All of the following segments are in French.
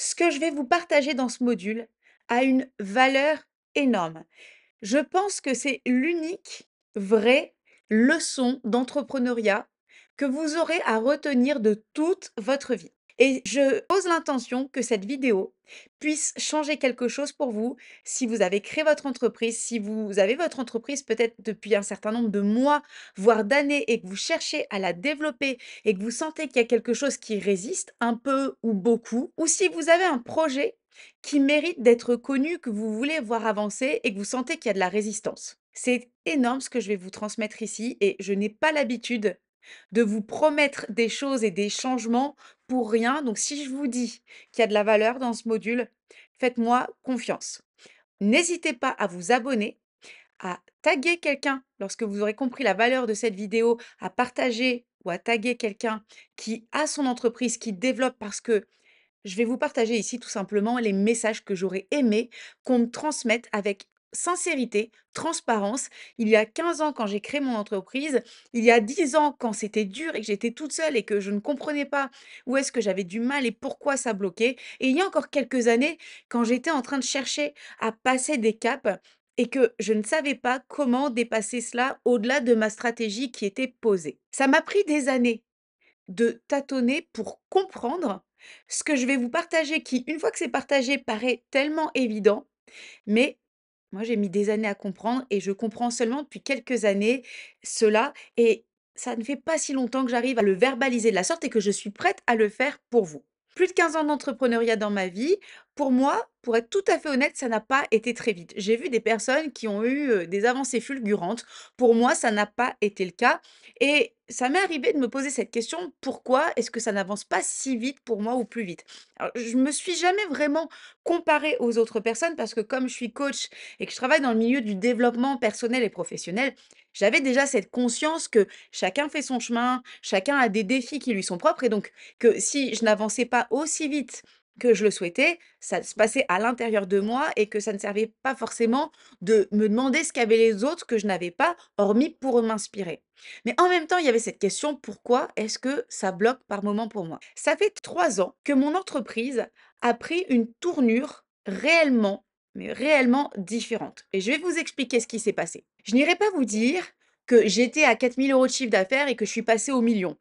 Ce que je vais vous partager dans ce module a une valeur énorme. Je pense que c'est l'unique vraie leçon d'entrepreneuriat que vous aurez à retenir de toute votre vie. Et je pose l'intention que cette vidéo puisse changer quelque chose pour vous si vous avez créé votre entreprise, si vous avez votre entreprise peut-être depuis un certain nombre de mois, voire d'années, et que vous cherchez à la développer et que vous sentez qu'il y a quelque chose qui résiste un peu ou beaucoup, ou si vous avez un projet qui mérite d'être connu, que vous voulez voir avancer et que vous sentez qu'il y a de la résistance. C'est énorme ce que je vais vous transmettre ici et je n'ai pas l'habitude de vous promettre des choses et des changements pour rien. Donc si je vous dis qu'il y a de la valeur dans ce module, faites-moi confiance. N'hésitez pas à vous abonner, à taguer quelqu'un lorsque vous aurez compris la valeur de cette vidéo, à partager ou à taguer quelqu'un qui a son entreprise, qui développe parce que je vais vous partager ici tout simplement les messages que j'aurais aimé qu'on me transmette avec sincérité, transparence. Il y a 15 ans quand j'ai créé mon entreprise, il y a 10 ans quand c'était dur et que j'étais toute seule et que je ne comprenais pas où est-ce que j'avais du mal et pourquoi ça bloquait. Et il y a encore quelques années quand j'étais en train de chercher à passer des caps et que je ne savais pas comment dépasser cela au-delà de ma stratégie qui était posée. Ça m'a pris des années de tâtonner pour comprendre ce que je vais vous partager qui, une fois que c'est partagé, paraît tellement évident, mais moi j'ai mis des années à comprendre et je comprends seulement depuis quelques années cela et ça ne fait pas si longtemps que j'arrive à le verbaliser de la sorte et que je suis prête à le faire pour vous. Plus de 15 ans d'entrepreneuriat dans ma vie, pour moi, pour être tout à fait honnête, ça n'a pas été très vite. J'ai vu des personnes qui ont eu des avancées fulgurantes. Pour moi, ça n'a pas été le cas. Et ça m'est arrivé de me poser cette question, pourquoi est-ce que ça n'avance pas si vite pour moi ou plus vite? Alors, je me suis jamais vraiment comparée aux autres personnes parce que comme je suis coach et que je travaille dans le milieu du développement personnel et professionnel, j'avais déjà cette conscience que chacun fait son chemin, chacun a des défis qui lui sont propres et donc que si je n'avançais pas aussi vite que je le souhaitais, ça se passait à l'intérieur de moi et que ça ne servait pas forcément de me demander ce qu'avaient les autres que je n'avais pas, hormis pour m'inspirer. Mais en même temps, il y avait cette question, pourquoi est-ce que ça bloque par moment pour moi? Ça fait 3 ans que mon entreprise a pris une tournure réellement, mais réellement différente. Et je vais vous expliquer ce qui s'est passé. Je n'irai pas vous dire que j'étais à 4 000 € de chiffre d'affaires et que je suis passée au million.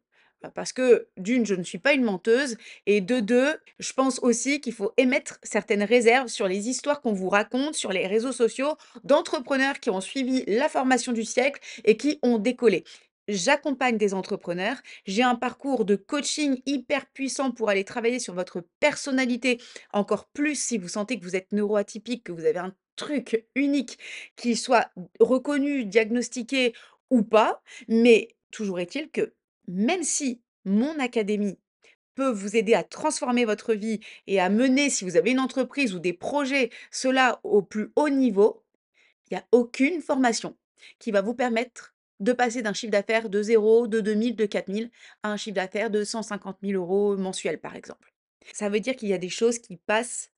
Parce que d'une, je ne suis pas une menteuse et de deux, je pense aussi qu'il faut émettre certaines réserves sur les histoires qu'on vous raconte sur les réseaux sociaux d'entrepreneurs qui ont suivi la formation du siècle et qui ont décollé. J'accompagne des entrepreneurs, j'ai un parcours de coaching hyper puissant pour aller travailler sur votre personnalité, encore plus si vous sentez que vous êtes neuroatypique, que vous avez un truc unique qui soit reconnu, diagnostiqué ou pas. Mais toujours est-il que même si mon académie peut vous aider à transformer votre vie et à mener, si vous avez une entreprise ou des projets, cela au plus haut niveau, il y a aucune formation qui va vous permettre de passer d'un chiffre d'affaires de 0, de 2 000, de 4 000 à un chiffre d'affaires de 150 000 € mensuel, par exemple. Ça veut dire qu'il y a des choses qui passent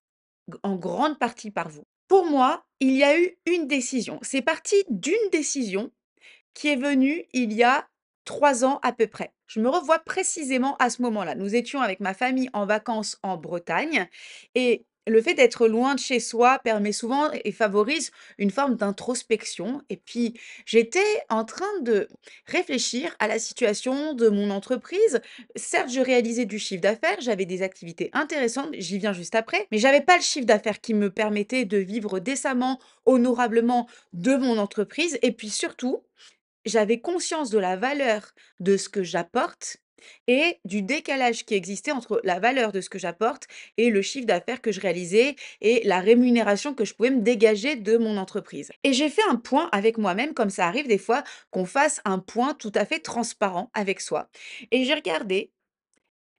en grande partie par vous. Pour moi, il y a eu une décision. C'est parti d'une décision qui est venue il y a 3 ans à peu près. Je me revois précisément à ce moment-là. Nous étions avec ma famille en vacances en Bretagne et le fait d'être loin de chez soi permet souvent et favorise une forme d'introspection. Et puis, j'étais en train de réfléchir à la situation de mon entreprise. Certes, je réalisais du chiffre d'affaires, j'avais des activités intéressantes, j'y viens juste après, mais j'avais pas le chiffre d'affaires qui me permettait de vivre décemment, honorablement de mon entreprise. Et puis surtout, j'avais conscience de la valeur de ce que j'apporte et du décalage qui existait entre la valeur de ce que j'apporte et le chiffre d'affaires que je réalisais et la rémunération que je pouvais me dégager de mon entreprise. Et j'ai fait un point avec moi-même, comme ça arrive des fois qu'on fasse un point tout à fait transparent avec soi. Et j'ai regardé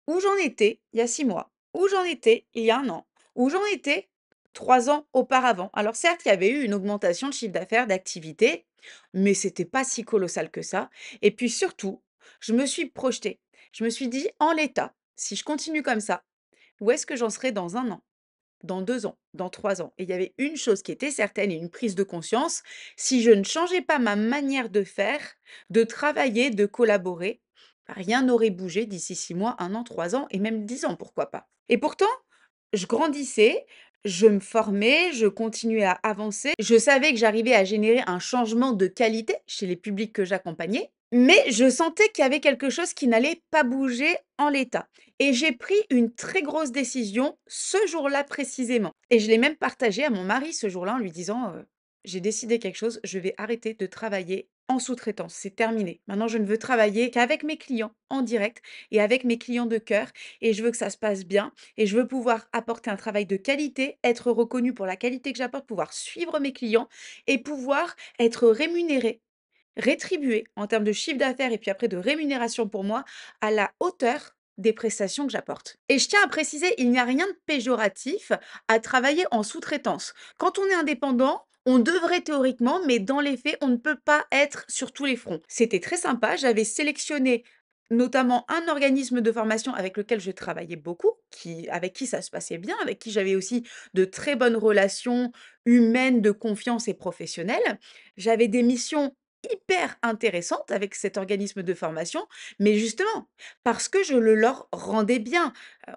où j'en étais il y a 6 mois, où j'en étais il y a un an, où j'en étais 3 ans auparavant. Alors certes, il y avait eu une augmentation de chiffre d'affaires, d'activité, mais c'était pas si colossal que ça. Et puis surtout, je me suis projetée. Je me suis dit: «En l'état, si je continue comme ça, où est-ce que j'en serai dans un an, dans 2 ans, dans 3 ans?» Et il y avait une chose qui était certaine et une prise de conscience, si je ne changeais pas ma manière de faire, de travailler, de collaborer, bah, rien n'aurait bougé d'ici 6 mois, un an, 3 ans et même 10 ans, pourquoi pas? Et pourtant, je grandissais, je me formais, je continuais à avancer. Je savais que j'arrivais à générer un changement de qualité chez les publics que j'accompagnais, mais je sentais qu'il y avait quelque chose qui n'allait pas bouger en l'état. Et j'ai pris une très grosse décision ce jour-là précisément. Et je l'ai même partagé à mon mari ce jour-là en lui disant, j'ai décidé quelque chose, je vais arrêter de travailler en sous-traitance, c'est terminé. Maintenant, je ne veux travailler qu'avec mes clients en direct et avec mes clients de cœur et je veux que ça se passe bien et je veux pouvoir apporter un travail de qualité, être reconnue pour la qualité que j'apporte, pouvoir suivre mes clients et pouvoir être rémunérée, rétribuée en termes de chiffre d'affaires et puis après de rémunération pour moi à la hauteur des prestations que j'apporte. Et je tiens à préciser, il n'y a rien de péjoratif à travailler en sous-traitance. Quand on est indépendant, on devrait théoriquement, mais dans les faits, on ne peut pas être sur tous les fronts. C'était très sympa. J'avais sélectionné notamment un organisme de formation avec lequel je travaillais beaucoup, avec qui ça se passait bien, avec qui j'avais aussi de très bonnes relations humaines, de confiance et professionnelles. J'avais des missions hyper intéressantes avec cet organisme de formation, mais justement, parce que je le leur rendais bien.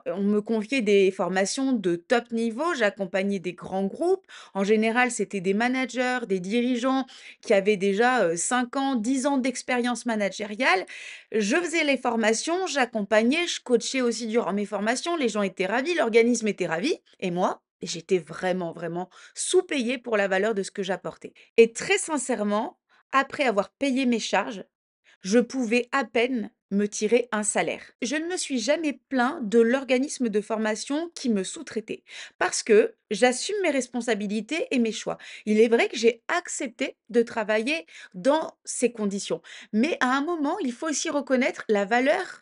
On me confiait des formations de top niveau, j'accompagnais des grands groupes. En général, c'était des managers, des dirigeants qui avaient déjà 5 ans, 10 ans d'expérience managériale. Je faisais les formations, j'accompagnais, je coachais aussi durant mes formations. Les gens étaient ravis, l'organisme était ravi. Et moi, j'étais vraiment, vraiment sous-payée pour la valeur de ce que j'apportais. Et très sincèrement, après avoir payé mes charges, je pouvais à peine me tirer un salaire. Je ne me suis jamais plaint de l'organisme de formation qui me sous-traitait parce que j'assume mes responsabilités et mes choix. Il est vrai que j'ai accepté de travailler dans ces conditions, mais à un moment, il faut aussi reconnaître la valeur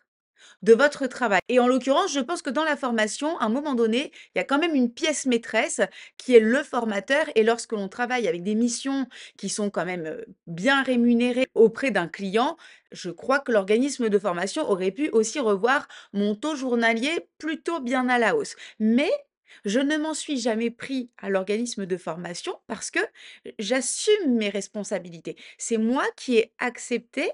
de votre travail. Et en l'occurrence, je pense que dans la formation, à un moment donné, il y a quand même une pièce maîtresse qui est le formateur. Et lorsque l'on travaille avec des missions qui sont quand même bien rémunérées auprès d'un client, je crois que l'organisme de formation aurait pu aussi revoir mon taux journalier plutôt bien à la hausse. Mais je ne m'en suis jamais pris à l'organisme de formation parce que j'assume mes responsabilités. C'est moi qui ai accepté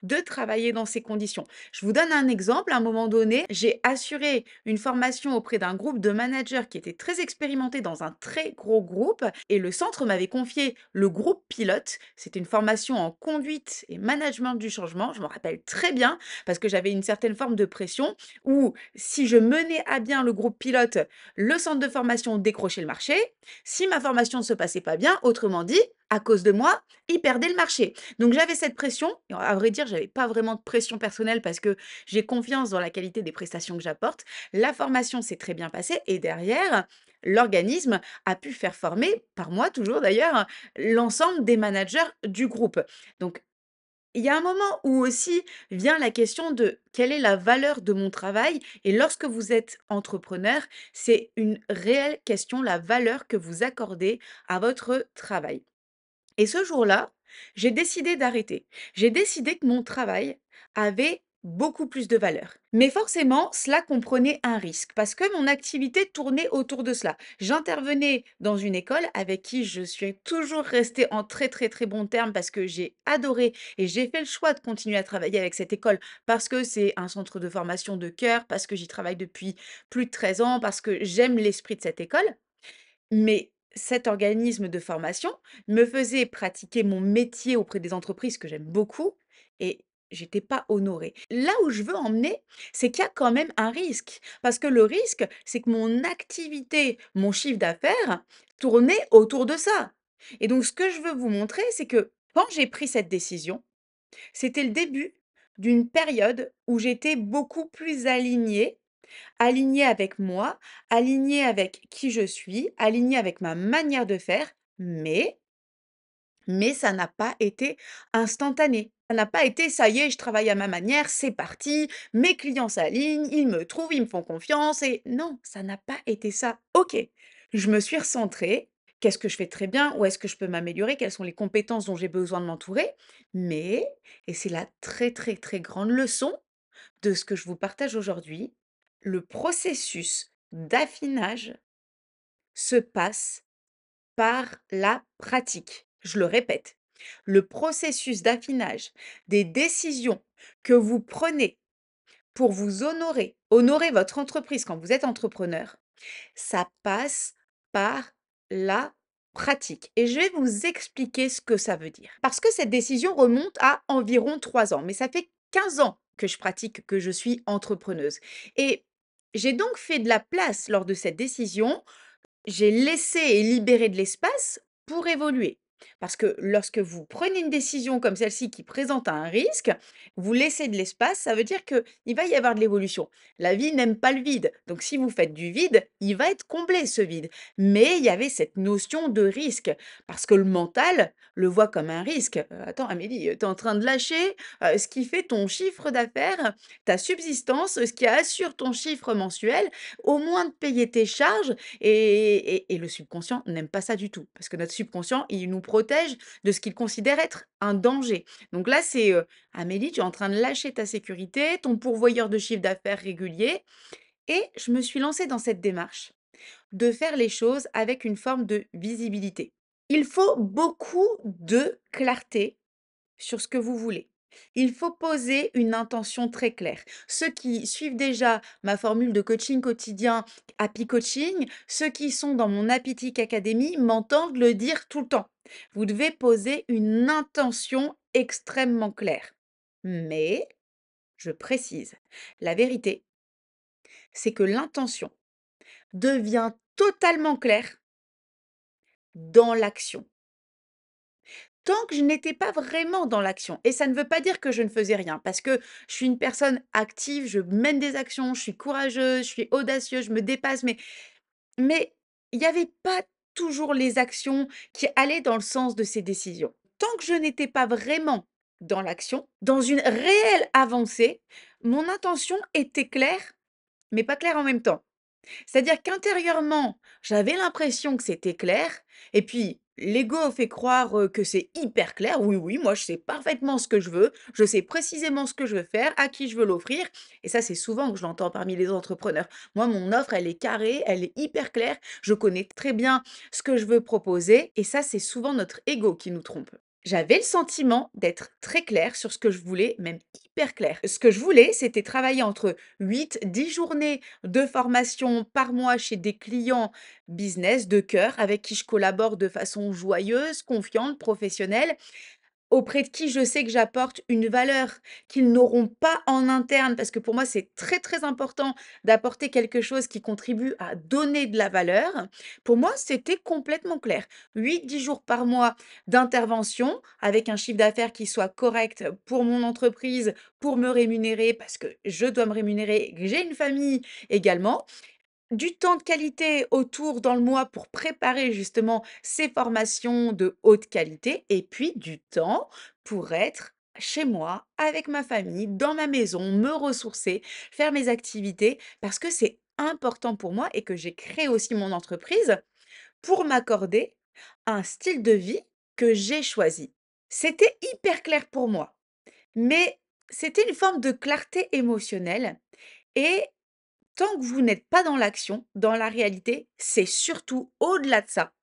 de travailler dans ces conditions. Je vous donne un exemple. À un moment donné, j'ai assuré une formation auprès d'un groupe de managers qui était très expérimenté dans un très gros groupe et le centre m'avait confié le groupe pilote. C'était une formation en conduite et management du changement. Je me rappelle très bien parce que j'avais une certaine forme de pression où si je menais à bien le groupe pilote, le centre de formation décrochait le marché. Si ma formation ne se passait pas bien, autrement dit, à cause de moi, il perdait le marché. Donc j'avais cette pression et à vrai dire, j'avais pas vraiment de pression personnelle parce que j'ai confiance dans la qualité des prestations que j'apporte. La formation s'est très bien passée et derrière, l'organisme a pu faire former, par moi toujours d'ailleurs, l'ensemble des managers du groupe. Donc il y a un moment où aussi vient la question de quelle est la valeur de mon travail et lorsque vous êtes entrepreneur, c'est une réelle question, la valeur que vous accordez à votre travail. Et ce jour-là, j'ai décidé d'arrêter. J'ai décidé que mon travail avait beaucoup plus de valeur. Mais forcément, cela comprenait un risque parce que mon activité tournait autour de cela. J'intervenais dans une école avec qui je suis toujours restée en très très très bons termes parce que j'ai adoré et j'ai fait le choix de continuer à travailler avec cette école parce que c'est un centre de formation de cœur, parce que j'y travaille depuis plus de 13 ans, parce que j'aime l'esprit de cette école. Mais cet organisme de formation me faisait pratiquer mon métier auprès des entreprises que j'aime beaucoup et j'étais pas honorée. Là où je veux emmener, c'est qu'il y a quand même un risque. Parce que le risque, c'est que mon activité, mon chiffre d'affaires tournait autour de ça. Et donc, ce que je veux vous montrer, c'est que quand j'ai pris cette décision, c'était le début d'une période où j'étais beaucoup plus alignée. Aligné avec moi, aligné avec qui je suis, aligné avec ma manière de faire, mais ça n'a pas été instantané. Ça n'a pas été: «Ça y est, je travaille à ma manière, c'est parti, mes clients s'alignent, ils me trouvent, ils me font confiance» et non, ça n'a pas été ça. OK, je me suis recentrée. Qu'est-ce que je fais très bien? Où est-ce que je peux m'améliorer? Quelles sont les compétences dont j'ai besoin de m'entourer? Mais et c'est la très, très, très grande leçon de ce que je vous partage aujourd'hui, le processus d'affinage se passe par la pratique. Je le répète, le processus d'affinage des décisions que vous prenez pour vous honorer, honorer votre entreprise quand vous êtes entrepreneur, Ça passe par la pratique et je vais vous expliquer ce que ça veut dire. Parce que cette décision remonte à environ 3 ans, mais ça fait 15 ans que je pratique, que je suis entrepreneuse et j'ai donc fait de la place lors de cette décision. J'ai laissé et libéré de l'espace pour évoluer. Parce que lorsque vous prenez une décision comme celle-ci qui présente un risque, vous laissez de l'espace, ça veut dire qu'il va y avoir de l'évolution. La vie n'aime pas le vide. Donc si vous faites du vide, il va être comblé ce vide. Mais il y avait cette notion de risque. Parce que le mental le voit comme un risque. Attends Amélie, tu es en train de lâcher ce qui fait ton chiffre d'affaires, ta subsistance, ce qui assure ton chiffre mensuel, au moins de payer tes charges et le subconscient n'aime pas ça du tout, parce que notre subconscient, il nous protège de ce qu'il considère être un danger. Donc là, c'est, «Amélie, tu es en train de lâcher ta sécurité, ton pourvoyeur de chiffre d'affaires régulier» et je me suis lancée dans cette démarche de faire les choses avec une forme de visibilité. Il faut beaucoup de clarté sur ce que vous voulez. Il faut poser une intention très claire. Ceux qui suivent déjà ma formule de coaching quotidien Happy Coaching, ceux qui sont dans mon Happytic Academy m'entendent le dire tout le temps. Vous devez poser une intention extrêmement claire. Mais, je précise, la vérité, c'est que l'intention devient totalement claire dans l'action. Tant que je n'étais pas vraiment dans l'action et ça ne veut pas dire que je ne faisais rien parce que je suis une personne active, je mène des actions, je suis courageuse, je suis audacieuse, je me dépasse, mais il n'y avait pas toujours les actions qui allaient dans le sens de ces décisions. Tant que je n'étais pas vraiment dans l'action, dans une réelle avancée, mon intention était claire, mais pas claire en même temps. C'est-à-dire qu'intérieurement, j'avais l'impression que c'était clair et puis l'ego fait croire, que c'est hyper clair. Oui, oui, moi je sais parfaitement ce que je veux, je sais précisément ce que je veux faire, à qui je veux l'offrir et ça, c'est souvent que je l'entends parmi les entrepreneurs. Moi, mon offre, elle est carrée, elle est hyper claire, je connais très bien ce que je veux proposer et ça, c'est souvent notre ego qui nous trompe. J'avais le sentiment d'être très claire sur ce que je voulais, même hyper clair. Ce que je voulais, c'était travailler entre 8, 10 journées de formation par mois chez des clients business de cœur avec qui je collabore de façon joyeuse, confiante, professionnelle auprès de qui je sais que j'apporte une valeur qu'ils n'auront pas en interne, parce que pour moi, c'est très, très important d'apporter quelque chose qui contribue à donner de la valeur. Pour moi, c'était complètement clair. 8, 10 jours par mois d'intervention avec un chiffre d'affaires qui soit correct pour mon entreprise, pour me rémunérer, parce que je dois me rémunérer et que j'ai une famille également. Du temps de qualité autour dans le mois pour préparer justement ces formations de haute qualité et puis du temps pour être chez moi, avec ma famille, dans ma maison, me ressourcer, faire mes activités parce que c'est important pour moi et que j'ai créé aussi mon entreprise pour m'accorder un style de vie que j'ai choisi. C'était hyper clair pour moi, mais c'était une forme de clarté émotionnelle et tant que vous n'êtes pas dans l'action, dans la réalité, c'est surtout au-delà de ça,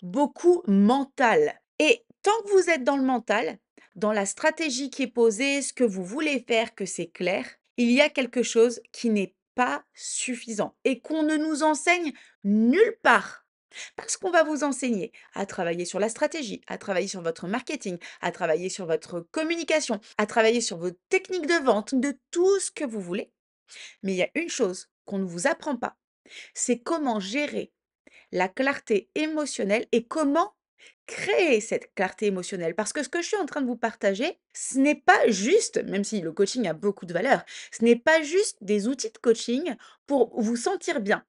beaucoup mental. Et tant que vous êtes dans le mental, dans la stratégie qui est posée, ce que vous voulez faire, que c'est clair, il y a quelque chose qui n'est pas suffisant et qu'on ne nous enseigne nulle part. Parce qu'on va vous enseigner à travailler sur la stratégie, à travailler sur votre marketing, à travailler sur votre communication, à travailler sur vos techniques de vente, de tout ce que vous voulez. Mais il y a une chose qu'on ne vous apprend pas, c'est comment gérer la clarté émotionnelle et comment créer cette clarté émotionnelle. Parce que ce que je suis en train de vous partager, ce n'est pas juste, même si le coaching a beaucoup de valeur, ce n'est pas juste des outils de coaching pour vous sentir bien.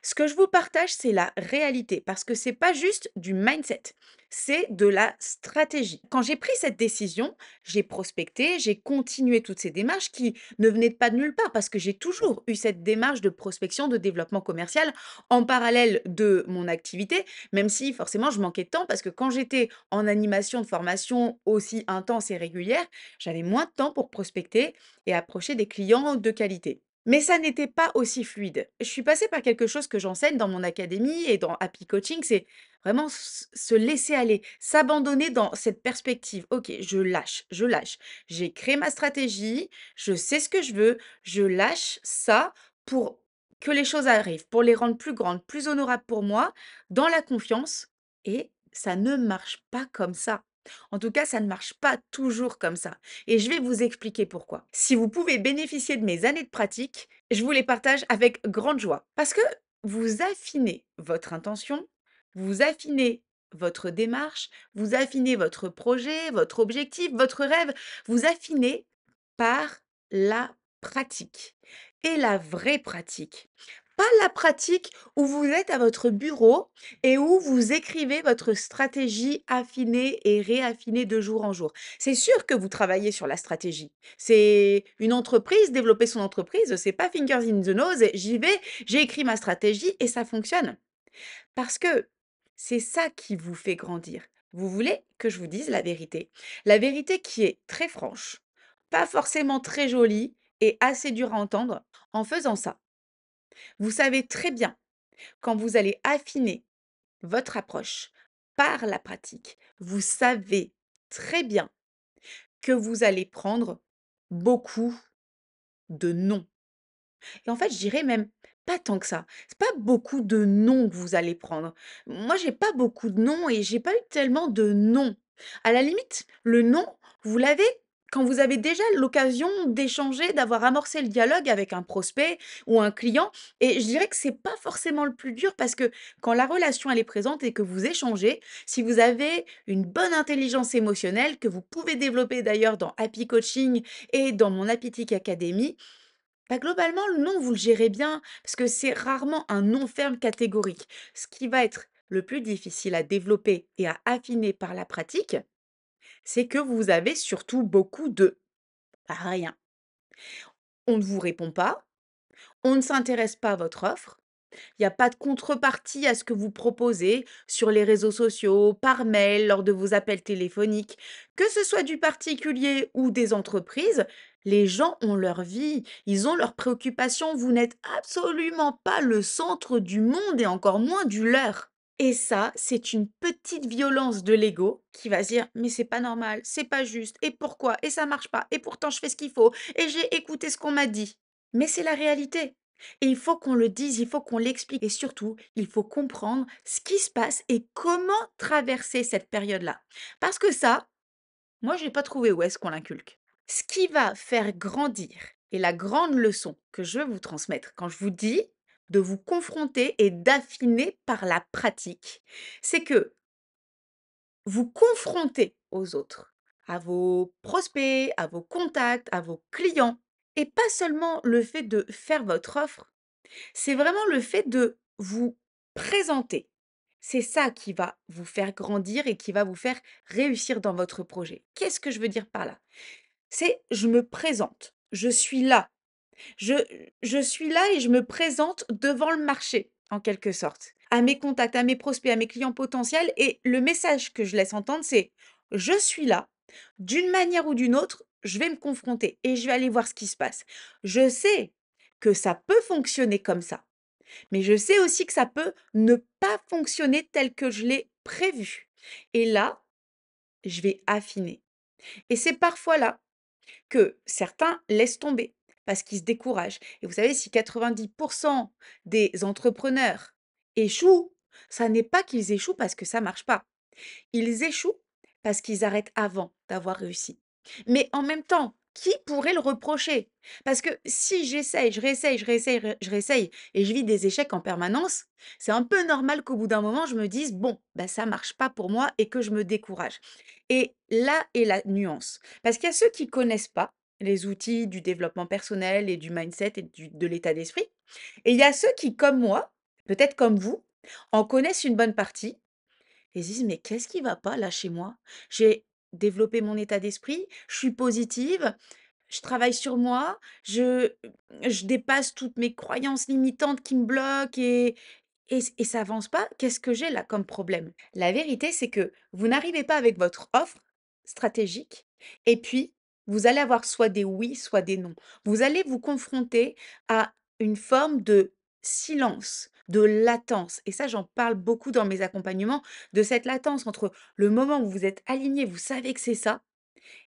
Ce que je vous partage, c'est la réalité parce que c'est pas juste du mindset, c'est de la stratégie. Quand j'ai pris cette décision, j'ai prospecté, j'ai continué toutes ces démarches qui ne venaient pas de nulle part parce que j'ai toujours eu cette démarche de prospection, de développement commercial en parallèle de mon activité, même si forcément je manquais de temps parce que quand j'étais en animation de formation aussi intense et régulière, j'avais moins de temps pour prospecter et approcher des clients de qualité. Mais ça n'était pas aussi fluide. Je suis passée par quelque chose que j'enseigne dans mon académie et dans Happy Coaching, c'est vraiment se laisser aller, s'abandonner dans cette perspective. OK, je lâche, je lâche. J'ai créé ma stratégie, je sais ce que je veux, je lâche ça pour que les choses arrivent, pour les rendre plus grandes, plus honorables pour moi, dans la confiance et ça ne marche pas comme ça. En tout cas, ça ne marche pas toujours comme ça et je vais vous expliquer pourquoi. Si vous pouvez bénéficier de mes années de pratique, je vous les partage avec grande joie parce que vous affinez votre intention, vous affinez votre démarche, vous affinez votre projet, votre objectif, votre rêve, vous affinez par la pratique et la vraie pratique. Pas la pratique où vous êtes à votre bureau et où vous écrivez votre stratégie affinée et réaffinée de jour en jour. C'est sûr que vous travaillez sur la stratégie. C'est une entreprise, développer son entreprise, c'est pas fingers in the nose, j'y vais, j'ai écrit ma stratégie et ça fonctionne. Parce que c'est ça qui vous fait grandir. Vous voulez que je vous dise la vérité. La vérité qui est très franche, pas forcément très jolie et assez dure à entendre. En faisant ça, vous savez très bien quand vous allez affiner votre approche par la pratique, vous savez très bien que vous allez prendre beaucoup de non. Et en fait, je dirais même pas tant que ça. C'est pas beaucoup de «non» que vous allez prendre. Moi, j'ai pas beaucoup de «non» et j'ai pas eu tellement de «non». À la limite, le «non», vous l'avez quand vous avez déjà l'occasion d'échanger, d'avoir amorcé le dialogue avec un prospect ou un client et je dirais que c'est pas forcément le plus dur parce que quand la relation elle est présente et que vous échangez, si vous avez une bonne intelligence émotionnelle que vous pouvez développer d'ailleurs dans Happy Coaching et dans mon Happytic Academy, bah, globalement, le non, vous le gérez bien parce que c'est rarement un non ferme catégorique. Ce qui va être le plus difficile à développer et à affiner par la pratique, c'est que vous avez surtout beaucoup de rien. On ne vous répond pas, on ne s'intéresse pas à votre offre, il y a pas de contrepartie à ce que vous proposez sur les réseaux sociaux, par mail, lors de vos appels téléphoniques. Que ce soit du particulier ou des entreprises, les gens ont leur vie, ils ont leurs préoccupations. Vous n'êtes absolument pas le centre du monde et encore moins du leur. Et ça, c'est une petite violence de l'ego qui va se dire: «Mais c'est pas normal, c'est pas juste, et pourquoi? Et ça marche pas, et pourtant je fais ce qu'il faut, et j'ai écouté ce qu'on m'a dit». Mais c'est la réalité. Et il faut qu'on le dise, il faut qu'on l'explique et surtout, il faut comprendre ce qui se passe et comment traverser cette période-là. Parce que ça, moi, j'ai pas trouvé où est-ce qu'on l'inculque. Ce qui va faire grandir et la grande leçon que je veux vous transmettre quand je vous dis de vous confronter et d'affiner par la pratique, c'est que vous confrontez aux autres, à vos prospects, à vos contacts, à vos clients et pas seulement le fait de faire votre offre, c'est vraiment le fait de vous présenter. C'est ça qui va vous faire grandir et qui va vous faire réussir dans votre projet. Qu'est-ce que je veux dire par là? C'est je me présente, je suis là. Je je suis là et je me présente devant le marché, en quelque sorte, à mes contacts, à mes prospects, à mes clients potentiels et le message que je laisse entendre, c'est: «Je suis là, d'une manière ou d'une autre, je vais me confronter et je vais aller voir ce qui se passe». Je sais que ça peut fonctionner comme ça, mais je sais aussi que ça peut ne pas fonctionner tel que je l'ai prévu et là, je vais affiner et c'est parfois là que certains laissent tomber parce qu'ils se découragent. Et vous savez, si 90 des entrepreneurs échouent, ça n'est pas qu'ils échouent parce que ça marche pas. Ils échouent parce qu'ils arrêtent avant d'avoir réussi. Mais en même temps, qui pourrait le reprocher? Parce que si j'essaye, je réessaye, je réessaye, je réessaye et je vis des échecs en permanence, c'est un peu normal qu'au bout d'un moment, je me dise: «Bon, bah, ça marche pas pour moi» et que je me décourage. Et là est la nuance. Parce qu'il y a ceux qui connaissent pas les outils du développement personnel et du mindset et de l'état d'esprit. Et il y a ceux qui, comme moi, peut-être comme vous, en connaissent une bonne partie et se disent: «Mais qu'est-ce qui va pas là chez moi? J'ai développé mon état d'esprit, je suis positive, je travaille sur moi, je dépasse toutes mes croyances limitantes qui me bloquent et ça avance pas. Qu'est-ce que j'ai là comme problème?» La vérité, c'est que vous n'arrivez pas avec votre offre stratégique et puis vous allez avoir soit des oui, soit des non. Vous allez vous confronter à une forme de silence, de latence et ça, j'en parle beaucoup dans mes accompagnements, de cette latence entre le moment où vous êtes aligné, vous savez que c'est ça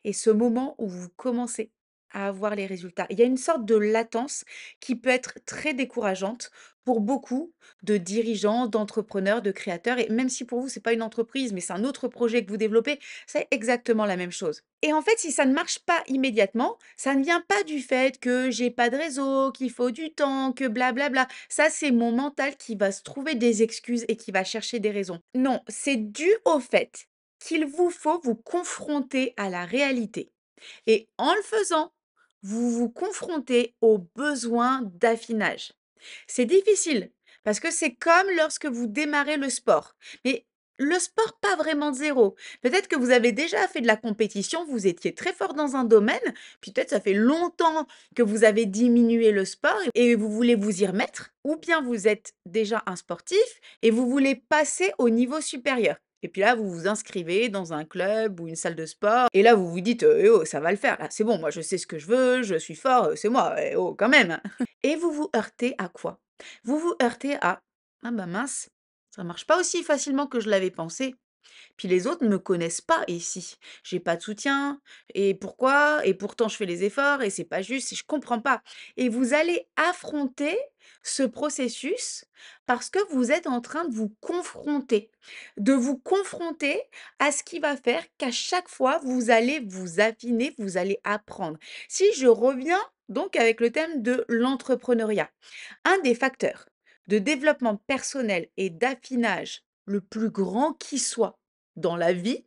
et ce moment où vous commencez. à avoir les résultats. Il y a une sorte de latence qui peut être très décourageante pour beaucoup de dirigeants, d'entrepreneurs, de créateurs. Et même si pour vous, c'est pas une entreprise, mais c'est un autre projet que vous développez, c'est exactement la même chose. Et en fait, si ça ne marche pas immédiatement, ça ne vient pas du fait que j'ai pas de réseau, qu'il faut du temps, que blablabla. Ça, c'est mon mental qui va se trouver des excuses et qui va chercher des raisons. Non, c'est dû au fait qu'il vous faut vous confronter à la réalité. Et en le faisant, vous vous confrontez aux besoins d'affinage. C'est difficile parce que c'est comme lorsque vous démarrez le sport. Mais le sport, pas vraiment de zéro. Peut-être que vous avez déjà fait de la compétition, vous étiez très fort dans un domaine, puis peut-être ça fait longtemps que vous avez diminué le sport et vous voulez vous y remettre, ou bien vous êtes déjà un sportif et vous voulez passer au niveau supérieur. Et puis là, vous vous inscrivez dans un club ou une salle de sport et là, vous vous dites: «Eh oh, ça va le faire là, c'est bon, moi je sais ce que je veux, je suis fort, c'est moi, eh oh, quand même!» Et vous vous heurtez à quoi? Vous vous heurtez à: «Ah bah mince, ça marche pas aussi facilement que je l'avais pensé. Puis les autres ne me connaissent pas ici. J'ai pas de soutien et pourquoi? Et pourtant je fais les efforts et c'est pas juste et je comprends pas». Et vous allez affronter ce processus parce que vous êtes en train de vous confronter à ce qui va faire qu'à chaque fois vous allez vous affiner, vous allez apprendre. Si je reviens donc avec le thème de l'entrepreneuriat, un des facteurs de développement personnel et d'affinage le plus grand qui soit dans la vie,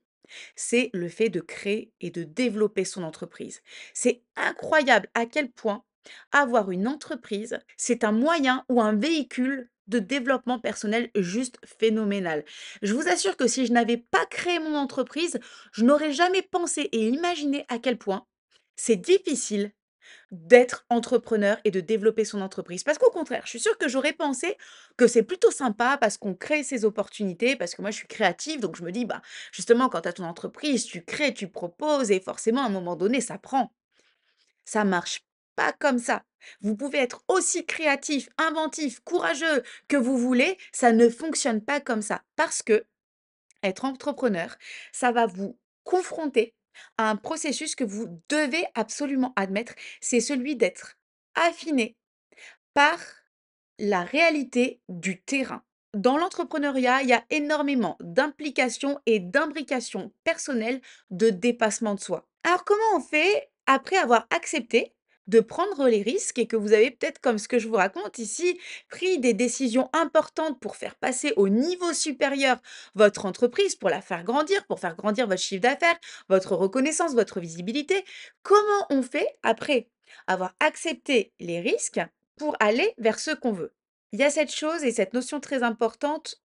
c'est le fait de créer et de développer son entreprise. C'est incroyable à quel point avoir une entreprise, c'est un moyen ou un véhicule de développement personnel juste phénoménal. Je vous assure que si je n'avais pas créé mon entreprise, je n'aurais jamais pensé et imaginé à quel point c'est difficile d'être entrepreneur et de développer son entreprise. Parce qu'au contraire, je suis sûre que j'aurais pensé que c'est plutôt sympa parce qu'on crée ces opportunités, parce que moi je suis créative, donc je me dis, bah, justement, quand tu as ton entreprise, tu crées, tu proposes et forcément, à un moment donné, ça prend. Ça marche pas comme ça. Vous pouvez être aussi créatif, inventif, courageux que vous voulez, ça ne fonctionne pas comme ça. Parce que être entrepreneur, ça va vous confronter à un processus que vous devez absolument admettre, c'est celui d'être affiné par la réalité du terrain. Dans l'entrepreneuriat, il y a énormément d'implications et d'imbrications personnelles de dépassement de soi. Alors comment on fait après avoir accepté de prendre les risques et que vous avez peut-être, comme ce que je vous raconte ici, pris des décisions importantes pour faire passer au niveau supérieur votre entreprise, pour la faire grandir, pour faire grandir votre chiffre d'affaires, votre reconnaissance, votre visibilité? Comment on fait après avoir accepté les risques pour aller vers ce qu'on veut? Il y a cette chose et cette notion très importante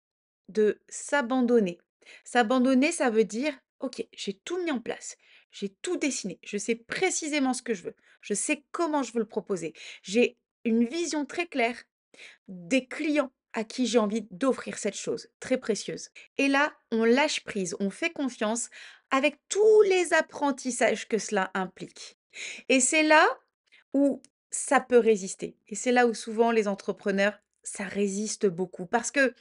de s'abandonner. S'abandonner, ça veut dire: «OK, j'ai tout mis en place, j'ai tout dessiné, je sais précisément ce que je veux, je sais comment je veux le proposer, j'ai une vision très claire des clients à qui j'ai envie d'offrir cette chose très précieuse». Et là, on lâche prise, on fait confiance avec tous les apprentissages que cela implique. Et c'est là où ça peut résister. Et c'est là où souvent les entrepreneurs, ça résiste beaucoup parce que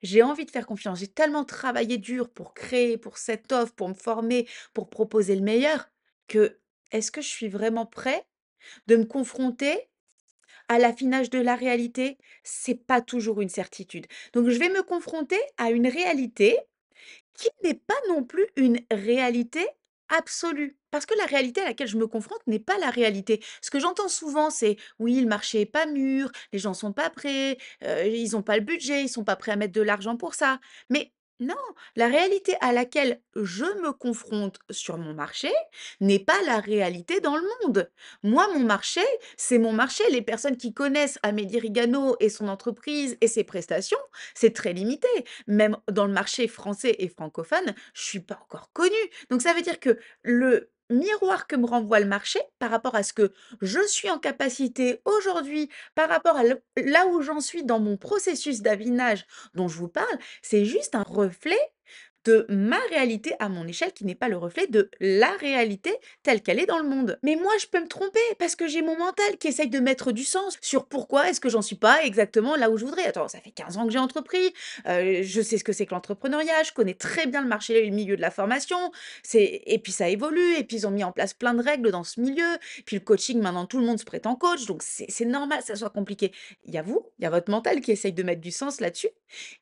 j'ai envie de faire confiance. J'ai tellement travaillé dur pour créer, pour cette offre, pour me former, pour proposer le meilleur, que est-ce que je suis vraiment prêt de me confronter à l'affinage de la réalité? C'est pas toujours une certitude. Donc je vais me confronter à une réalité qui n'est pas non plus une réalité absolue. Parce que la réalité à laquelle je me confronte n'est pas la réalité. Ce que j'entends souvent, c'est: «Oui, le marché est pas mûr, les gens sont pas prêts, ils ont pas le budget, ils sont pas prêts à mettre de l'argent pour ça». Mais non, la réalité à laquelle je me confronte sur mon marché n'est pas la réalité dans le monde. Moi, mon marché, c'est mon marché. Les personnes qui connaissent Amélie Rigano et son entreprise et ses prestations, c'est très limité. Même dans le marché français et francophone, je suis pas encore connue. Donc ça veut dire que le miroir que me renvoie le marché par rapport à ce que je suis en capacité aujourd'hui, par rapport à là où j'en suis dans mon processus d'avinage dont je vous parle, c'est juste un reflet de ma réalité à mon échelle qui n'est pas le reflet de la réalité telle qu'elle est dans le monde. Mais moi, je peux me tromper parce que j'ai mon mental qui essaye de mettre du sens sur pourquoi est-ce que j'en suis pas exactement là où je voudrais. Attends, ça fait 15 ans que j'ai entrepris, je sais ce que c'est que l'entrepreneuriat, je connais très bien le marché et le milieu de la formation, et puis ça évolue, et puis ils ont mis en place plein de règles dans ce milieu, puis le coaching, maintenant tout le monde se prétend coach, donc c'est normal que ça soit compliqué. Il y a vous, il y a votre mental qui essaye de mettre du sens là-dessus,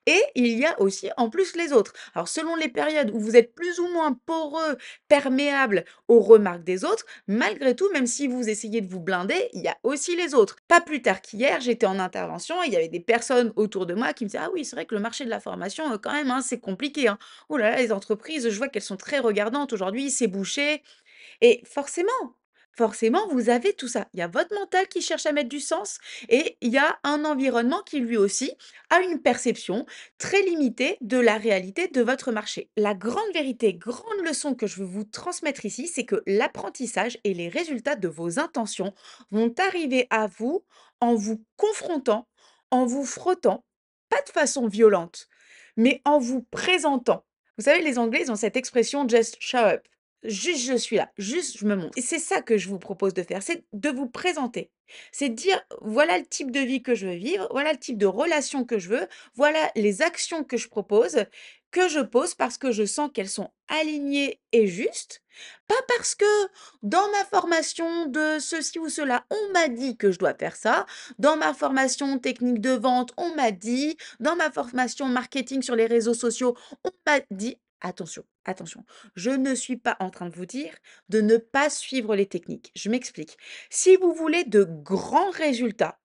et il y a aussi en plus les autres. Alors selon les périodes où vous êtes plus ou moins poreux, perméable aux remarques des autres, malgré tout, même si vous essayez de vous blinder, il y a aussi les autres. Pas plus tard qu'hier, j'étais en intervention et il y avait des personnes autour de moi qui me disaient: «Ah oui, c'est vrai que le marché de la formation, quand même, hein, c'est compliqué, hein. Oh là là, les entreprises, je vois qu'elles sont très regardantes aujourd'hui, c'est bouché». Et forcément, vous avez tout ça. Il y a votre mental qui cherche à mettre du sens et il y a un environnement qui lui aussi a une perception très limitée de la réalité de votre marché. La grande vérité, grande leçon que je veux vous transmettre ici, c'est que l'apprentissage et les résultats de vos intentions vont arriver à vous en vous confrontant, en vous frottant, pas de façon violente, mais en vous présentant. Vous savez, les Anglais, ils ont cette expression just show up. Juste je suis là, juste je me montre. Et c'est ça que je vous propose de faire, c'est de vous présenter. C'est de dire: «Voilà le type de vie que je veux vivre, voilà le type de relation que je veux, voilà les actions que je pose parce que je sens qu'elles sont alignées et justes». Pas parce que dans ma formation de ceci ou cela, on m'a dit que je dois faire ça, dans ma formation technique de vente, on m'a dit, dans ma formation marketing sur les réseaux sociaux, on m'a dit. Attention, attention. Je ne suis pas en train de vous dire de ne pas suivre les techniques. Je m'explique. Si vous voulez de grands résultats,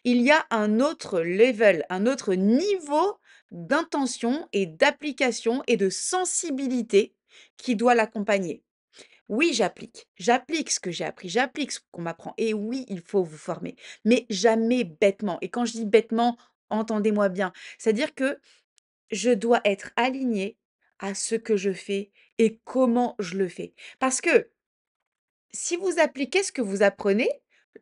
il y a un autre level, un autre niveau d'intention et d'application et de sensibilité qui doit l'accompagner. Oui, j'applique. J'applique ce que j'ai appris, j'applique ce qu'on m'apprend. Et oui, il faut vous former, mais jamais bêtement. Et quand je dis bêtement, entendez-moi bien. C'est-à-dire que je dois être alignée à ce que je fais et comment je le fais. Parce que si vous appliquez ce que vous apprenez,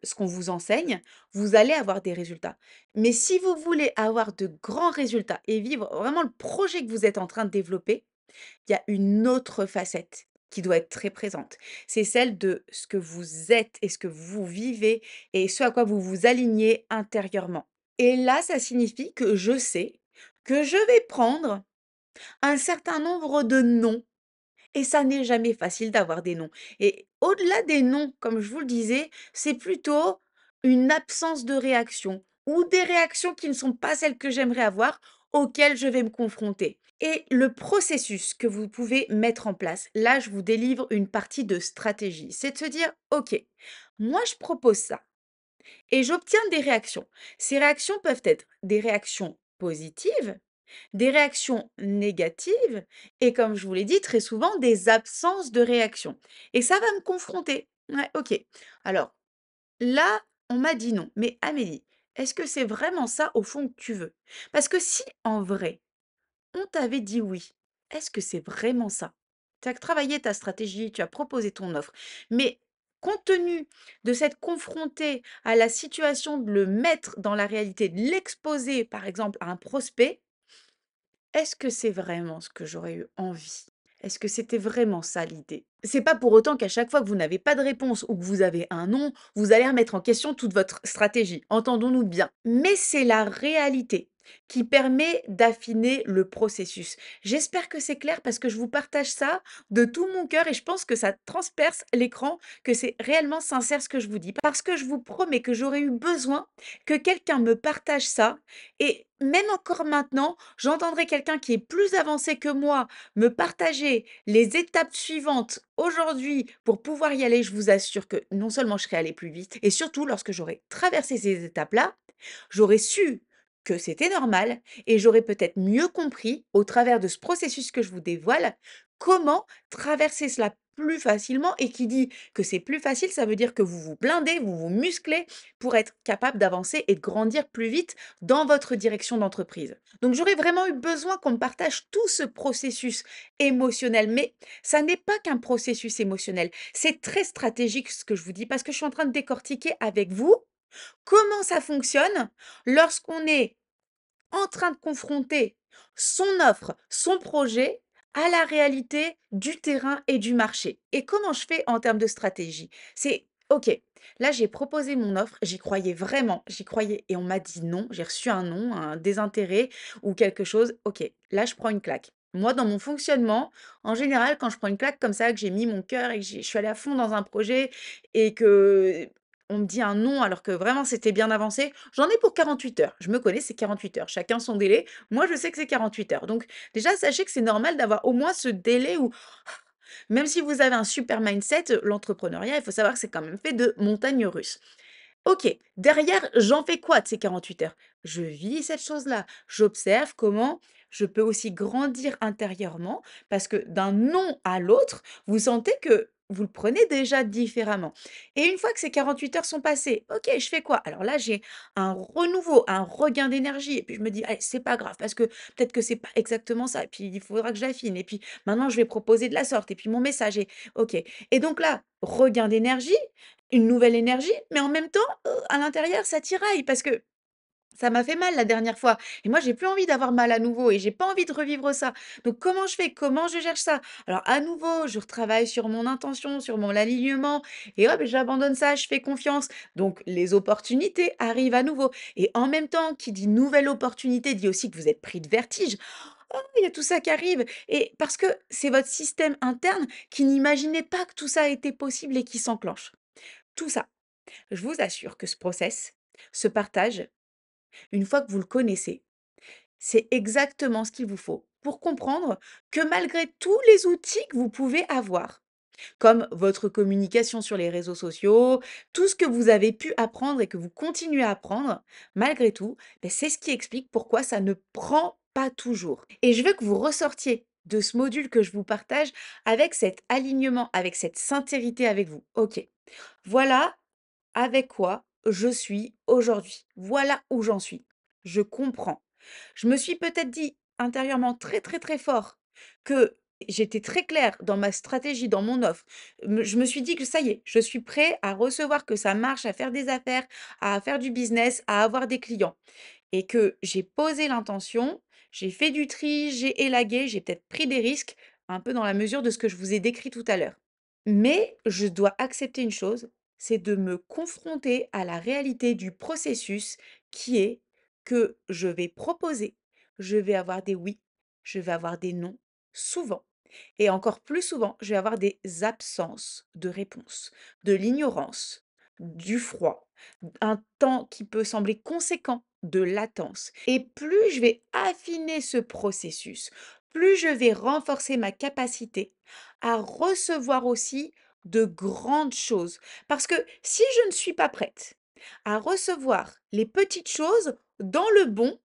ce qu'on vous enseigne, vous allez avoir des résultats. Mais si vous voulez avoir de grands résultats et vivre vraiment le projet que vous êtes en train de développer, il y a une autre facette qui doit être très présente. C'est celle de ce que vous êtes et ce que vous vivez et ce à quoi vous vous alignez intérieurement. Et là, ça signifie que je sais que je vais prendre un certain nombre de «non», et ça n'est jamais facile d'avoir des «non», et au-delà des «non», comme je vous le disais, c'est plutôt une absence de réaction ou des réactions qui ne sont pas celles que j'aimerais avoir, auxquelles je vais me confronter. Et le processus que vous pouvez mettre en place, là, je vous délivre une partie de stratégie. C'est de se dire: «OK, moi je propose ça et j'obtiens des réactions». Ces réactions peuvent être des réactions positives, des réactions négatives et, comme je vous l'ai dit, très souvent des absences de réaction, et ça va me confronter. Ouais, OK. Alors là, on m'a dit non, mais Amélie, est-ce que c'est vraiment ça au fond que tu veux? Parce que si en vrai, on t'avait dit oui, est-ce que c'est vraiment ça? Tu as travaillé ta stratégie, tu as proposé ton offre, mais compte tenu de s'être confronté à la situation, de le mettre dans la réalité, de l'exposer par exemple à un prospect, est-ce que c'est vraiment ce que j'aurais eu envie? Est-ce que c'était vraiment ça l'idée? C'est pas pour autant qu'à chaque fois que vous n'avez pas de réponse ou que vous avez un non, vous allez remettre en question toute votre stratégie. Entendons-nous bien. Mais c'est la réalité qui permet d'affiner le processus. J'espère que c'est clair parce que je vous partage ça de tout mon cœur et je pense que ça transperce l'écran, que c'est réellement sincère ce que je vous dis. Parce que je vous promets que j'aurais eu besoin que quelqu'un me partage ça, et même encore maintenant, j'entendrai quelqu'un qui est plus avancé que moi me partager les étapes suivantes aujourd'hui pour pouvoir y aller. Je vous assure que non seulement je serai allée plus vite, et surtout lorsque j'aurai traversé ces étapes-là, j'aurais su que c'était normal et j'aurais peut-être mieux compris, au travers de ce processus que je vous dévoile, comment traverser cela plus facilement. Et qui dit que c'est plus facile, ça veut dire que vous vous blindez, vous vous musclez pour être capable d'avancer et de grandir plus vite dans votre direction d'entreprise. Donc j'aurais vraiment eu besoin qu'on me partage tout ce processus émotionnel. Mais ça n'est pas qu'un processus émotionnel, c'est très stratégique ce que je vous dis, parce que je suis en train de décortiquer avec vous comment ça fonctionne lorsqu'on est en train de confronter son offre, son projet à la réalité du terrain et du marché. Et comment je fais en termes de stratégie? C'est OK, là j'ai proposé mon offre, j'y croyais vraiment, j'y croyais et on m'a dit non, j'ai reçu un non, un désintérêt ou quelque chose. OK, là je prends une claque. Moi, dans mon fonctionnement, en général, quand je prends une claque comme ça, que j'ai mis mon cœur et que je suis allée à fond dans un projet et que on me dit un non alors que vraiment c'était bien avancé, j'en ai pour 48 heures. Je me connais, c'est 48 heures. Chacun son délai. Moi, je sais que c'est 48 heures. Donc, déjà, sachez que c'est normal d'avoir au moins ce délai où, même si vous avez un super mindset, l'entrepreneuriat, il faut savoir que c'est quand même fait de montagnes russes. OK, derrière, j'en fais quoi de ces 48 heures? Je vis cette chose-là. J'observe comment je peux aussi grandir intérieurement parce que d'un non à l'autre, vous sentez que vous le prenez déjà différemment. Et une fois que ces 48 heures sont passées, OK, je fais quoi? Alors là, j'ai un renouveau, un regain d'énergie. Et puis je me dis, allez, c'est pas grave parce que peut-être que c'est pas exactement ça. Et puis il faudra que j'affine. Et puis maintenant, je vais proposer de la sorte. Et puis mon message est OK. Et donc là, regain d'énergie, une nouvelle énergie, mais en même temps, à l'intérieur, ça tiraille parce que ça m'a fait mal la dernière fois et moi, j'ai plus envie d'avoir mal à nouveau et j'ai pas envie de revivre ça. Donc comment je fais? Comment je gère ça? Alors à nouveau, je retravaille sur mon intention, sur mon alignement et hop, j'abandonne ça, je fais confiance. Donc les opportunités arrivent à nouveau et en même temps, qui dit nouvelle opportunité dit aussi que vous êtes pris de vertige. Oh, il y a tout ça qui arrive et parce que c'est votre système interne qui n'imaginait pas que tout ça était possible et qui s'enclenche. Tout ça, je vous assure que ce process, ce partage, une fois que vous le connaissez, c'est exactement ce qu'il vous faut pour comprendre que malgré tous les outils que vous pouvez avoir, comme votre communication sur les réseaux sociaux, tout ce que vous avez pu apprendre et que vous continuez à apprendre, malgré tout, ben, c'est ce qui explique pourquoi ça ne prend pas toujours. Et je veux que vous ressortiez de ce module que je vous partage avec cet alignement, avec cette sincérité avec vous. Ok, voilà avec quoi je suis aujourd'hui. Voilà où j'en suis. Je comprends. Je me suis peut-être dit intérieurement très très très fort que j'étais très claire dans ma stratégie, dans mon offre. Je me suis dit que ça y est, je suis prêt à recevoir, que ça marche, à faire des affaires, à faire du business, à avoir des clients. Et que j'ai posé l'intention, j'ai fait du tri, j'ai élagué, j'ai peut-être pris des risques, un peu dans la mesure de ce que je vous ai décrit tout à l'heure. Mais je dois accepter une chose, c'est de me confronter à la réalité du processus qui est que je vais proposer, je vais avoir des oui, je vais avoir des non, souvent. Et encore plus souvent, je vais avoir des absences de réponse, de l'ignorance, du froid, un temps qui peut sembler conséquent, de latence. Et plus je vais affiner ce processus, plus je vais renforcer ma capacité à recevoir aussi de grandes choses. Parce que si je ne suis pas prête à recevoir les petites choses dans le bon,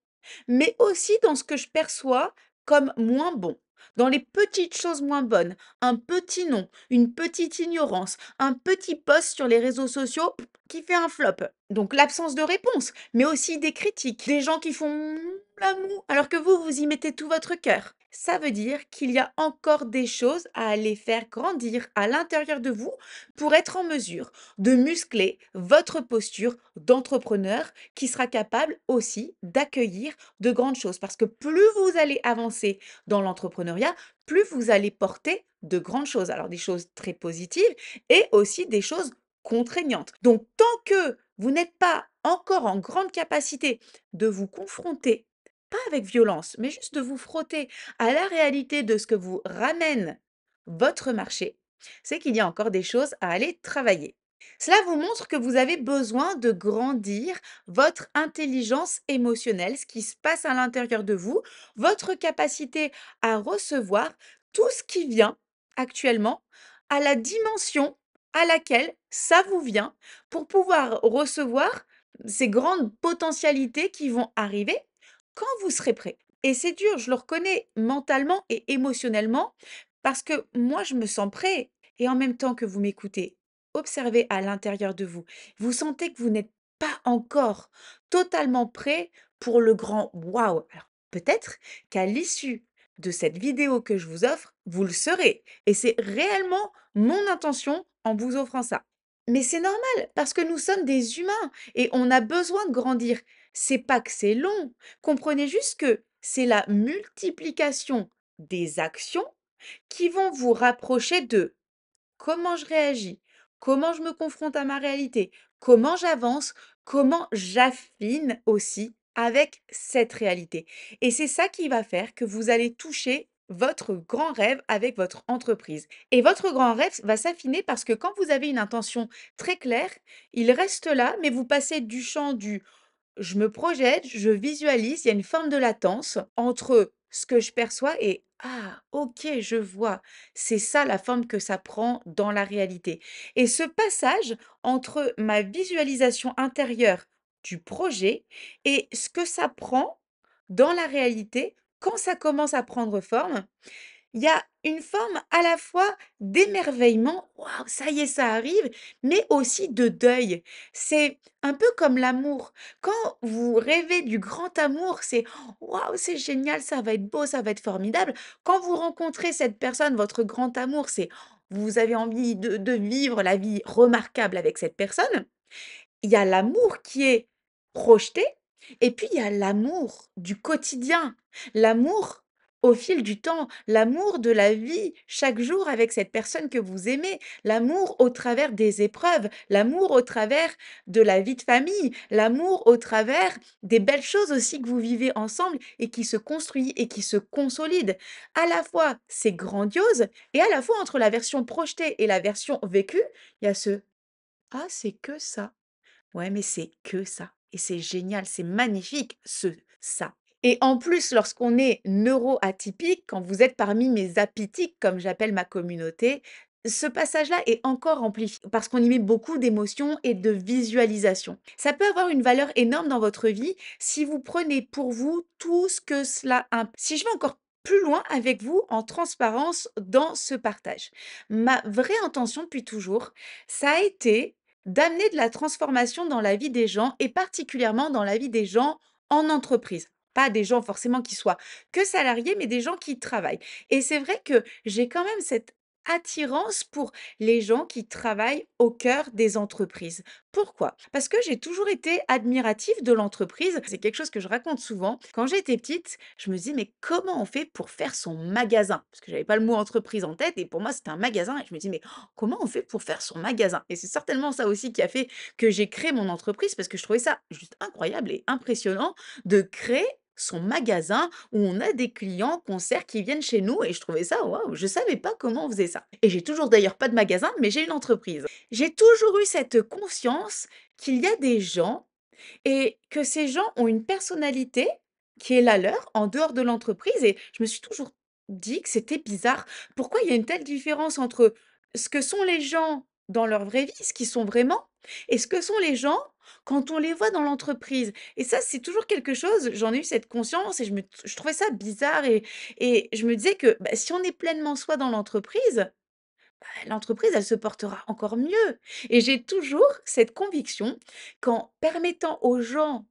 mais aussi dans ce que je perçois comme moins bon, dans les petites choses moins bonnes, un petit non, une petite ignorance, un petit post sur les réseaux sociaux qui fait un flop. Donc l'absence de réponse, mais aussi des critiques, des gens qui font la moue, alors que vous y mettez tout votre cœur. Ça veut dire qu'il y a encore des choses à aller faire grandir à l'intérieur de vous pour être en mesure de muscler votre posture d'entrepreneur qui sera capable aussi d'accueillir de grandes choses. Parce que plus vous allez avancer dans l'entrepreneuriat, plus vous allez porter de grandes choses. Alors des choses très positives et aussi des choses contraignantes. Donc tant que vous n'êtes pas encore en grande capacité de vous confronter, pas avec violence, mais juste de vous frotter à la réalité de ce que vous ramène votre marché, c'est qu'il y a encore des choses à aller travailler. Cela vous montre que vous avez besoin de grandir votre intelligence émotionnelle, ce qui se passe à l'intérieur de vous, votre capacité à recevoir tout ce qui vient actuellement à la dimension à laquelle ça vous vient pour pouvoir recevoir ces grandes potentialités qui vont arriver quand vous serez prêt. Et c'est dur, je le reconnais mentalement et émotionnellement parce que moi, je me sens prêt. Et en même temps que vous m'écoutez, observez à l'intérieur de vous. Vous sentez que vous n'êtes pas encore totalement prêt pour le grand waouh. Alors peut-être qu'à l'issue de cette vidéo que je vous offre, vous le serez. Et c'est réellement mon intention en vous offrant ça. Mais c'est normal parce que nous sommes des humains et on a besoin de grandir. C'est pas que c'est long. Comprenez juste que c'est la multiplication des actions qui vont vous rapprocher de comment je réagis, comment je me confronte à ma réalité, comment j'avance, comment j'affine aussi avec cette réalité. Et c'est ça qui va faire que vous allez toucher votre grand rêve avec votre entreprise. Et votre grand rêve va s'affiner parce que quand vous avez une intention très claire, il reste là, mais vous passez du champ du je me projette, je visualise, il y a une forme de latence entre ce que je perçois et ah, OK, je vois. C'est ça la forme que ça prend dans la réalité. Et ce passage entre ma visualisation intérieure du projet et ce que ça prend dans la réalité, quand ça commence à prendre forme, il y a une forme à la fois d'émerveillement, waouh, ça y est, ça arrive, mais aussi de deuil. C'est un peu comme l'amour. Quand vous rêvez du grand amour, c'est waouh, c'est génial, ça va être beau, ça va être formidable. Quand vous rencontrez cette personne, votre grand amour, c'est vous avez envie de vivre la vie remarquable avec cette personne. Il y a l'amour qui est projeté et puis il y a l'amour du quotidien, l'amour au fil du temps, l'amour de la vie chaque jour avec cette personne que vous aimez, l'amour au travers des épreuves, l'amour au travers de la vie de famille, l'amour au travers des belles choses aussi que vous vivez ensemble et qui se construit et qui se consolide. À la fois, c'est grandiose et à la fois entre la version projetée et la version vécue, il y a ce: «Ah, c'est que ça». Ouais, mais c'est que ça et c'est génial, c'est magnifique ce ça et en plus, lorsqu'on est neuroatypique, quand vous êtes parmi mes atypiques, comme j'appelle ma communauté, ce passage-là est encore amplifié parce qu'on y met beaucoup d'émotions et de visualisation. Ça peut avoir une valeur énorme dans votre vie si vous prenez pour vous tout ce que cela imp si je vais encore plus loin avec vous en transparence dans ce partage. Ma vraie intention depuis toujours, ça a été d'amener de la transformation dans la vie des gens et particulièrement dans la vie des gens en entreprise. Pas des gens forcément qui soient que salariés, mais des gens qui travaillent. Et c'est vrai que j'ai quand même cette attirance pour les gens qui travaillent au cœur des entreprises. Pourquoi? Parce que j'ai toujours été admirative de l'entreprise. C'est quelque chose que je raconte souvent. Quand j'étais petite, je me disais, mais comment on fait pour faire son magasin? Parce que j'avais pas le mot entreprise en tête et pour moi, c'était un magasin. Et je me dis, mais comment on fait pour faire son magasin? Et c'est certainement ça aussi qui a fait que j'ai créé mon entreprise parce que je trouvais ça juste incroyable et impressionnant de créer son magasin où on a des clients qu'on sert qui viennent chez nous et je trouvais ça waouh, je savais pas comment on faisait ça. Et j'ai toujours d'ailleurs pas de magasin, mais j'ai une entreprise. J'ai toujours eu cette conscience qu'il y a des gens et que ces gens ont une personnalité qui est la leur, en dehors de l'entreprise et je me suis toujours dit que c'était bizarre. Pourquoi il y a une telle différence entre ce que sont les gens dans leur vraie vie, ce qu'ils sont vraiment, et ce que sont les gens quand on les voit dans l'entreprise? Et ça, c'est toujours quelque chose, j'en ai eu cette conscience et je trouvais ça bizarre et je me disais que, bah, si on est pleinement soi dans l'entreprise, bah, l'entreprise, elle se portera encore mieux et j'ai toujours cette conviction qu'en permettant aux gens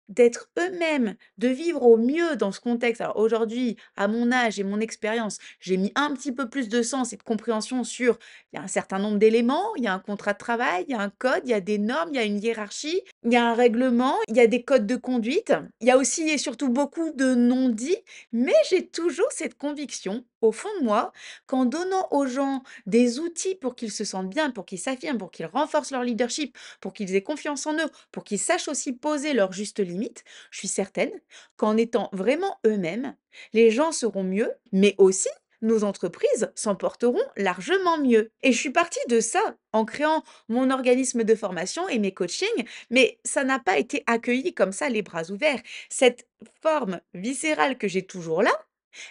d'être eux-mêmes, de vivre au mieux dans ce contexte. Alors aujourd'hui, à mon âge et mon expérience, j'ai mis un petit peu plus de sens et de compréhension sur il y a un certain nombre d'éléments, il y a un contrat de travail, il y a un code, il y a des normes, il y a une hiérarchie, il y a un règlement, il y a des codes de conduite. Il y a aussi et surtout beaucoup de non-dits, mais j'ai toujours cette conviction au fond de moi qu'en donnant aux gens des outils pour qu'ils se sentent bien, pour qu'ils s'affirment, pour qu'ils renforcent leur leadership, pour qu'ils aient confiance en eux, pour qu'ils sachent aussi poser leurs justes limites, je suis certaine qu'en étant vraiment eux-mêmes, les gens seront mieux, mais aussi nos entreprises s'en porteront largement mieux. Et je suis partie de ça en créant mon organisme de formation et mes coachings, mais ça n'a pas été accueilli comme ça les bras ouverts. Cette forme viscérale que j'ai toujours là,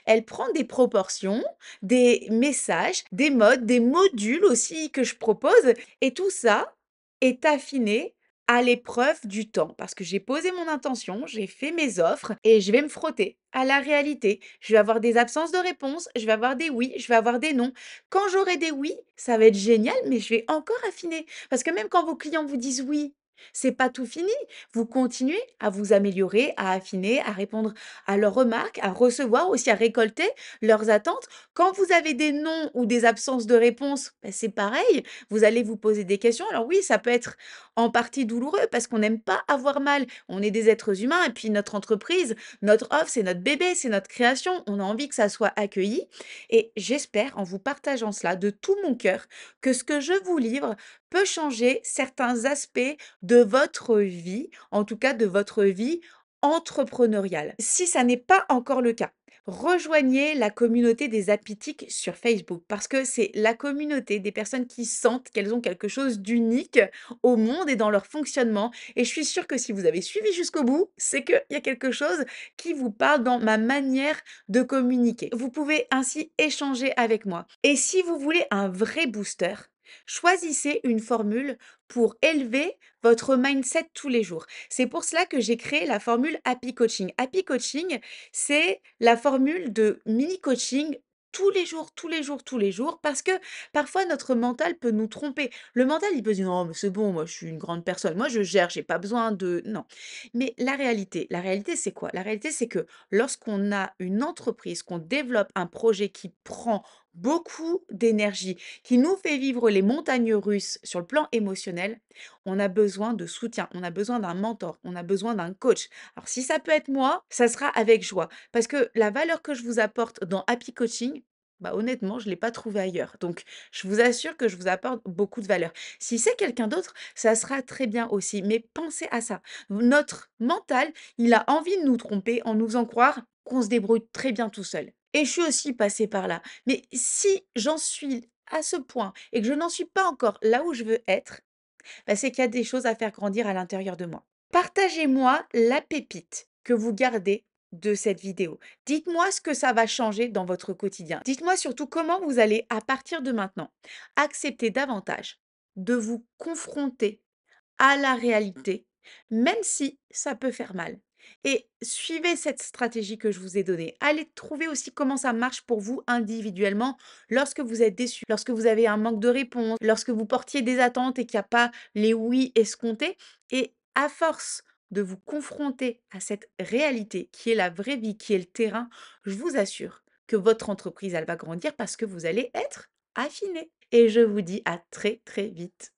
elle prend des proportions, des messages, des modes, des modules aussi que je propose et tout ça est affiné à l'épreuve du temps parce que j'ai posé mon intention, j'ai fait mes offres et je vais me frotter à la réalité. Je vais avoir des absences de réponse, je vais avoir des oui, je vais avoir des non. Quand j'aurai des oui, ça va être génial, mais je vais encore affiner parce que même quand vos clients vous disent oui, C'est pas tout fini. Vous continuez à vous améliorer, à affiner, à répondre à leurs remarques, à recevoir aussi, à récolter leurs attentes. Quand vous avez des non ou des absences de réponse, bah, c'est pareil. Vous allez vous poser des questions. Alors oui, ça peut être en partie douloureux parce qu'on n'aime pas avoir mal. On est des êtres humains et puis notre entreprise, notre offre, c'est notre bébé, c'est notre création. On a envie que ça soit accueilli. Et j'espère, en vous partageant cela de tout mon cœur, que ce que je vous livre peut changer certains aspects de votre vie, en tout cas de votre vie entrepreneuriale. Si ça n'est pas encore le cas, rejoignez la communauté des apitiques sur Facebook parce que c'est la communauté des personnes qui sentent qu'elles ont quelque chose d'unique au monde et dans leur fonctionnement. Et je suis sûre que si vous avez suivi jusqu'au bout, c'est qu'il y a quelque chose qui vous parle dans ma manière de communiquer. Vous pouvez ainsi échanger avec moi. Et si vous voulez un vrai booster, choisissez une formule pour élever votre mindset tous les jours. C'est pour cela que j'ai créé la formule Happy Coaching. Happy Coaching, c'est la formule de mini coaching tous les jours, tous les jours, tous les jours, parce que parfois notre mental peut nous tromper. Le mental, il peut se dire, non, mais c'est bon, moi je suis une grande personne, moi je gère, j'ai pas besoin de... Non. Mais la réalité c'est quoi? La réalité c'est que lorsqu'on a une entreprise, qu'on développe un projet qui prend beaucoup d'énergie, qui nous fait vivre les montagnes russes sur le plan émotionnel, on a besoin de soutien, on a besoin d'un mentor, on a besoin d'un coach. Alors si ça peut être moi, ça sera avec joie parce que la valeur que je vous apporte dans Happy Coaching, bah honnêtement, je ne l'ai pas trouvée ailleurs. Donc, je vous assure que je vous apporte beaucoup de valeur. Si c'est quelqu'un d'autre, ça sera très bien aussi. Mais pensez à ça. Notre mental, il a envie de nous tromper en nous faisant croire qu'on se débrouille très bien tout seul. Et je suis aussi passée par là. Mais si j'en suis à ce point et que je n'en suis pas encore là où je veux être, bah, c'est qu'il y a des choses à faire grandir à l'intérieur de moi. Partagez-moi la pépite que vous gardez de cette vidéo. Dites-moi ce que ça va changer dans votre quotidien. Dites-moi surtout comment vous allez, à partir de maintenant, accepter davantage de vous confronter à la réalité, même si ça peut faire mal. Et suivez cette stratégie que je vous ai donnée. Allez trouver aussi comment ça marche pour vous individuellement lorsque vous êtes déçu, lorsque vous avez un manque de réponse, lorsque vous portiez des attentes et qu'il n'y a pas les oui escomptés. Et à force de vous confronter à cette réalité qui est la vraie vie, qui est le terrain, je vous assure que votre entreprise, elle va grandir parce que vous allez être affiné. Et je vous dis à très très vite.